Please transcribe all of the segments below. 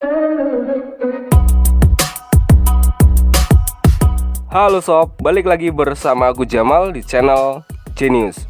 Halo sob, balik lagi bersama aku Jamal di channel Genius.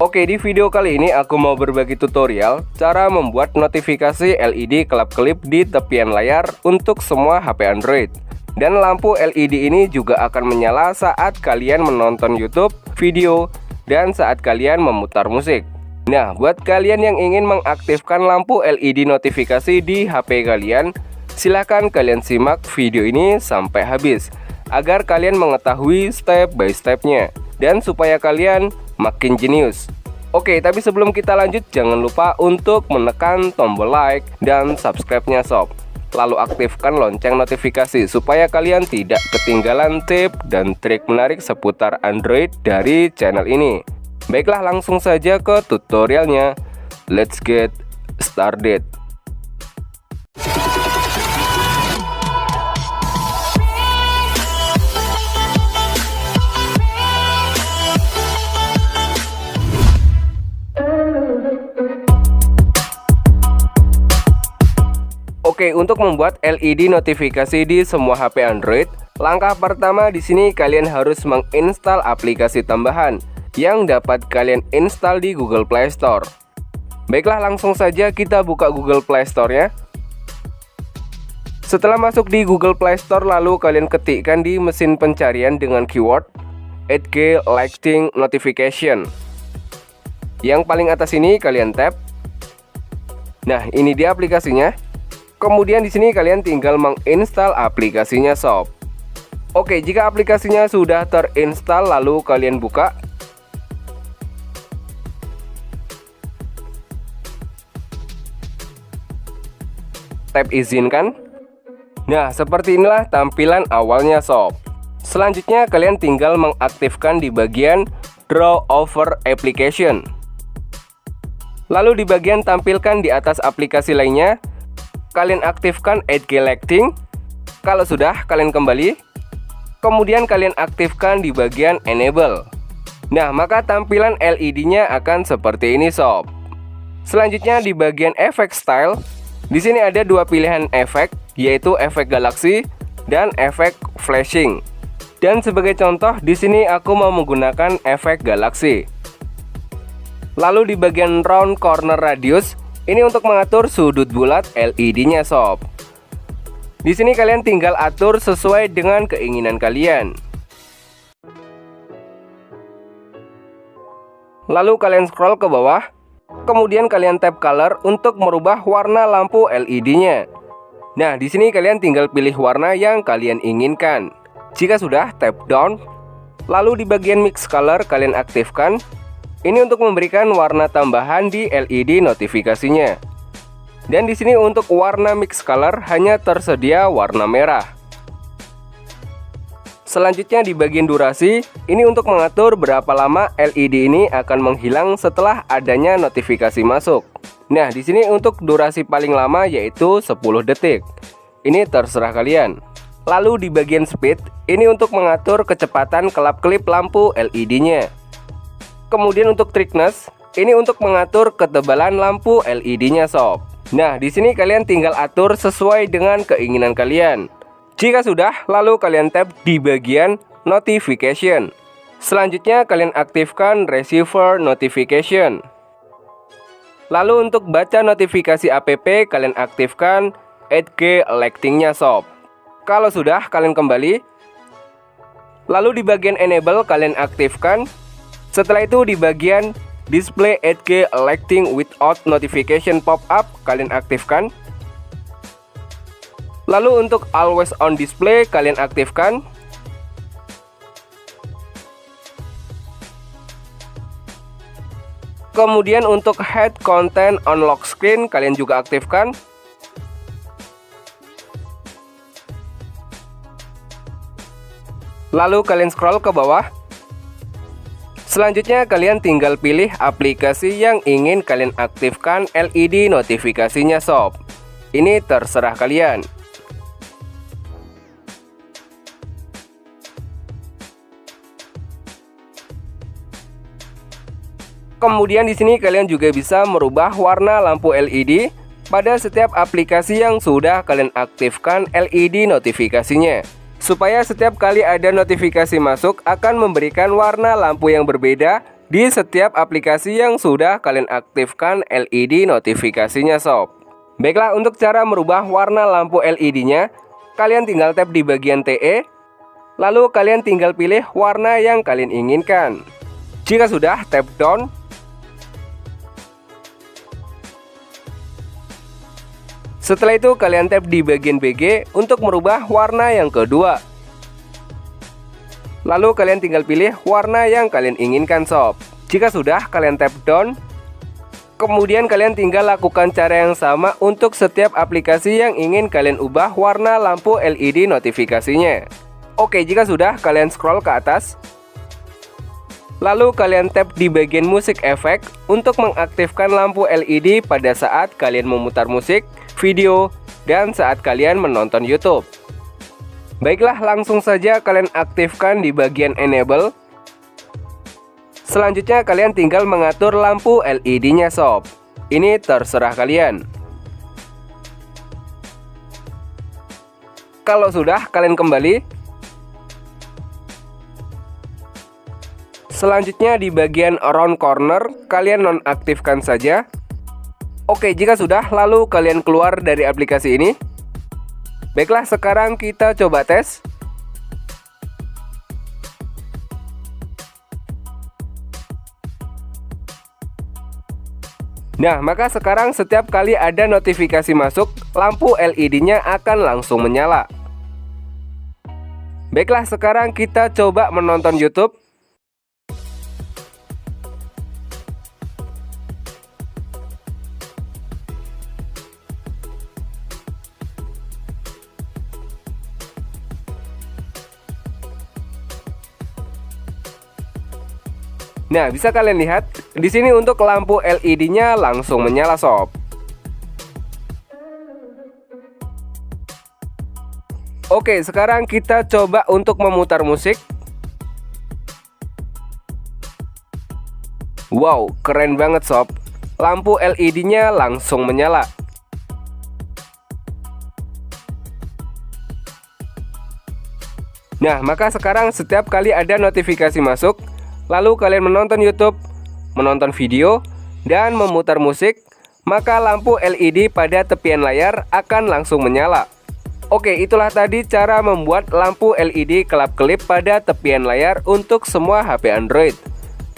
Oke, di video kali ini aku mau berbagi tutorial cara membuat notifikasi LED kelap-kelip di tepian layar untuk semua HP Android. Dan lampu LED ini juga akan menyala saat kalian menonton YouTube, video, dan saat kalian memutar musik. Nah, buat kalian yang ingin mengaktifkan lampu LED notifikasi di HP kalian, silahkan kalian simak video ini sampai habis agar kalian mengetahui step by stepnya dan supaya kalian makin jenius. Oke, tapi sebelum kita lanjut, jangan lupa untuk menekan tombol like dan subscribe-nya sob. Lalu aktifkan lonceng notifikasi supaya kalian tidak ketinggalan tip dan trik menarik seputar Android dari channel ini. Baiklah, langsung saja ke tutorialnya. Let's get started. Oke, untuk membuat LED notifikasi di semua HP Android, langkah pertama di sini kalian harus menginstal aplikasi tambahan yang dapat kalian install di Google Play Store. Baiklah, langsung saja kita buka Google Play Store-nya. Setelah masuk di Google Play Store, lalu kalian ketikkan di mesin pencarian dengan keyword 8K Lighting Notification. Yang paling atas ini kalian tap. Nah, ini dia aplikasinya. Kemudian di sini kalian tinggal menginstal aplikasinya sob. Oke, jika aplikasinya sudah terinstall lalu kalian buka. Tap izinkan. Nah, seperti inilah tampilan awalnya sob. Selanjutnya kalian tinggal mengaktifkan di bagian Draw Over Application. Lalu di bagian tampilkan di atas aplikasi lainnya, kalian aktifkan 8K Lighting. Kalau sudah, kalian kembali. Kemudian kalian aktifkan di bagian Enable. Nah, maka tampilan LED-nya akan seperti ini sob. Selanjutnya di bagian efek style, di sini ada dua pilihan efek, yaitu efek galaksi dan efek flashing. Dan sebagai contoh, di sini aku mau menggunakan efek galaksi. Lalu di bagian round corner radius, ini untuk mengatur sudut bulat LED-nya sob. Di sini kalian tinggal atur sesuai dengan keinginan kalian. Lalu kalian scroll ke bawah. Kemudian kalian tap color untuk merubah warna lampu LED-nya. Nah, di sini kalian tinggal pilih warna yang kalian inginkan. Jika sudah, tap down. Lalu di bagian mix color kalian aktifkan. Ini untuk memberikan warna tambahan di LED notifikasinya. Dan di sini untuk warna mix color hanya tersedia warna merah. Selanjutnya di bagian durasi, ini untuk mengatur berapa lama LED ini akan menghilang setelah adanya notifikasi masuk. Nah, di sini untuk durasi paling lama yaitu 10 detik. Ini terserah kalian. Lalu di bagian speed, ini untuk mengatur kecepatan kelap-kelip lampu LED-nya. Kemudian untuk thickness, ini untuk mengatur ketebalan lampu LED-nya sob. Nah, di sini kalian tinggal atur sesuai dengan keinginan kalian. Jika sudah, lalu kalian tap di bagian notification. Selanjutnya kalian aktifkan receiver notification. Lalu untuk baca notifikasi app, kalian aktifkan 8K Lighting-nya sob. Kalau sudah, kalian kembali. Lalu di bagian enable kalian aktifkan. Setelah itu di bagian display 8K Lighting without notification pop-up kalian aktifkan. Lalu untuk always on display kalian aktifkan. Kemudian untuk hide content on lock screen kalian juga aktifkan. Lalu kalian scroll ke bawah. Selanjutnya kalian tinggal pilih aplikasi yang ingin kalian aktifkan LED notifikasinya sob. Ini terserah kalian. Kemudian di sini kalian juga bisa merubah warna lampu LED pada setiap aplikasi yang sudah kalian aktifkan LED notifikasinya. Supaya setiap kali ada notifikasi masuk akan memberikan warna lampu yang berbeda di setiap aplikasi yang sudah kalian aktifkan LED notifikasinya sob. Baiklah, untuk cara merubah warna lampu LED-nya, kalian tinggal tap di bagian TE, lalu kalian tinggal pilih warna yang kalian inginkan. Jika sudah, tap down. Setelah itu kalian tap di bagian BG untuk merubah warna yang kedua. Lalu kalian tinggal pilih warna yang kalian inginkan sob. Jika sudah, kalian tap down. Kemudian kalian tinggal lakukan cara yang sama untuk setiap aplikasi yang ingin kalian ubah warna lampu LED notifikasinya. Oke, jika sudah, kalian scroll ke atas. Lalu kalian tap di bagian musik efek untuk mengaktifkan lampu LED pada saat kalian memutar musik, video, dan saat kalian menonton YouTube. Baiklah, langsung saja kalian aktifkan di bagian enable. Selanjutnya kalian tinggal mengatur lampu LED-nya sob. Ini terserah kalian. Kalau sudah, kalian kembali. Selanjutnya di bagian round corner kalian nonaktifkan saja. Oke, jika sudah, lalu kalian keluar dari aplikasi ini. Baiklah, sekarang kita coba tes. Nah, maka sekarang setiap kali ada notifikasi masuk, lampu LED-nya akan langsung menyala. Baiklah, sekarang kita coba menonton YouTube. Nah, bisa kalian lihat di sini untuk lampu LED-nya langsung menyala sob. Oke, sekarang kita coba untuk memutar musik. Wow, keren banget sob. Lampu LED-nya langsung menyala. Nah, maka sekarang setiap kali ada notifikasi masuk, lalu kalian menonton YouTube, menonton video, dan memutar musik, maka lampu LED pada tepian layar akan langsung menyala. Oke, itulah tadi cara membuat lampu LED kelap-kelip pada tepian layar untuk semua HP Android.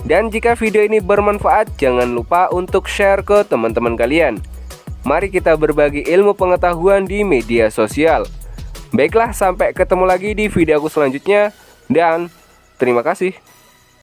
Dan jika video ini bermanfaat, jangan lupa untuk share ke teman-teman kalian. Mari kita berbagi ilmu pengetahuan di media sosial. Baiklah, sampai ketemu lagi di video aku selanjutnya, dan terima kasih.